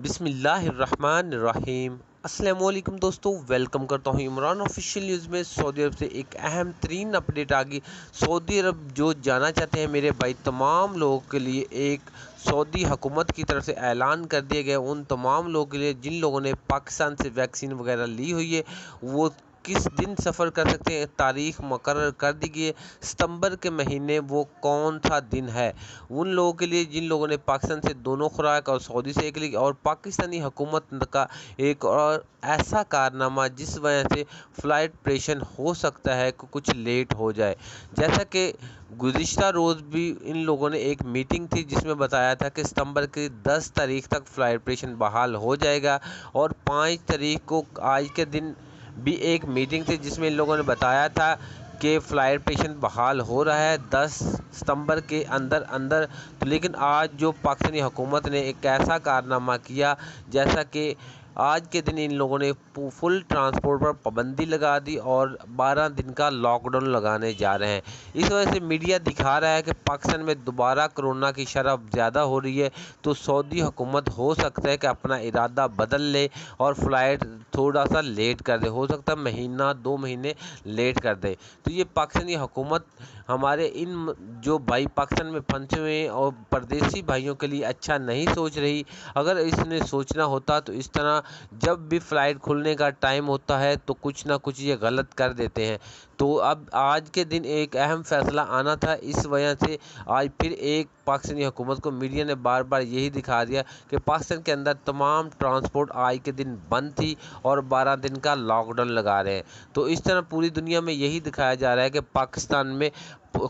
बिस्मिल्लाहिर्रहमानिर्रहीम। अस्सलाम वालेकुम दोस्तों, वेलकम करता हूँ इमरान ऑफिशियल न्यूज़ में। सऊदी अरब से एक अहम तरीन अपडेट आ गई। सऊदी अरब जो जाना चाहते हैं मेरे भाई, तमाम लोगों के लिए एक सऊदी हुकूमत की तरफ से ऐलान कर दिया गया। उन तमाम लोगों के लिए जिन लोगों ने पाकिस्तान से वैक्सीन वगैरह ली हुई है, वो किस दिन सफ़र कर सकते हैं। तारीख मुकर्रर कर दी गई है। सितंबर के महीने वो कौन सा दिन है। उन लोगों के लिए जिन लोगों ने पाकिस्तान से दोनों खुराक और सऊदी से एक ली, और पाकिस्तानी हुकूमत का एक और ऐसा कारनामा जिस वजह से फ़्लाइट ऑपरेशन हो सकता है कि कुछ लेट हो जाए। जैसा कि गुज़िश्ता रोज़ भी इन लोगों ने एक मीटिंग थी जिसमें बताया था कि सितंबर की 10 तारीख तक फ़्लाइट ऑपरेशन बहाल हो जाएगा, और 5 तारीख को आज के दिन भी एक मीटिंग थी जिसमें इन लोगों ने बताया था कि फ़्लाइट ऑपरेशन बहाल हो रहा है 10 सितंबर के अंदर अंदर। तो लेकिन आज जो पाकिस्तानी हुकूमत ने एक ऐसा कारनामा किया, जैसा कि आज के दिन इन लोगों ने फुल ट्रांसपोर्ट पर पाबंदी लगा दी और 12 दिन का लॉकडाउन लगाने जा रहे हैं। इस वजह से मीडिया दिखा रहा है कि पाकिस्तान में दोबारा कोरोना की शरह ज़्यादा हो रही है, तो सऊदी हुकूमत हो सकता है कि अपना इरादा बदल ले और फ़्लाइट थोड़ा सा लेट कर दे। हो सकता है महीना 2 महीने लेट कर दे। तो ये पाकिस्तानी हुकूमत हमारे इन जो भाई पाकिस्तान में फंसे हुए हैं और परदेसी भाइयों के लिए अच्छा नहीं सोच रही। अगर इसने सोचना होता तो इस तरह जब भी फ़्लाइट खुलने का टाइम होता है तो कुछ ना कुछ ये गलत कर देते हैं। तो अब आज के दिन एक अहम फ़ैसला आना था। इस वजह से आज फिर एक पाकिस्तानी हुकूमत को मीडिया ने बार बार यही दिखा दिया कि पाकिस्तान के अंदर तमाम ट्रांसपोर्ट आज के दिन बंद थी और 12 दिन का लॉकडाउन लगा रहे हैं। तो इस तरह पूरी दुनिया में यही दिखाया जा रहा है कि पाकिस्तान में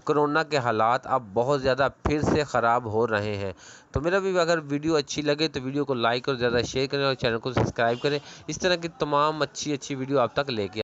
कोरोना के हालात अब बहुत ज़्यादा फिर से ख़राब हो रहे हैं। तो मेरा भी अगर वीडियो अच्छी लगे तो वीडियो को लाइक और ज़्यादा शेयर करें और चैनल को सब्सक्राइब करें। इस तरह की तमाम अच्छी वीडियो आप तक लेके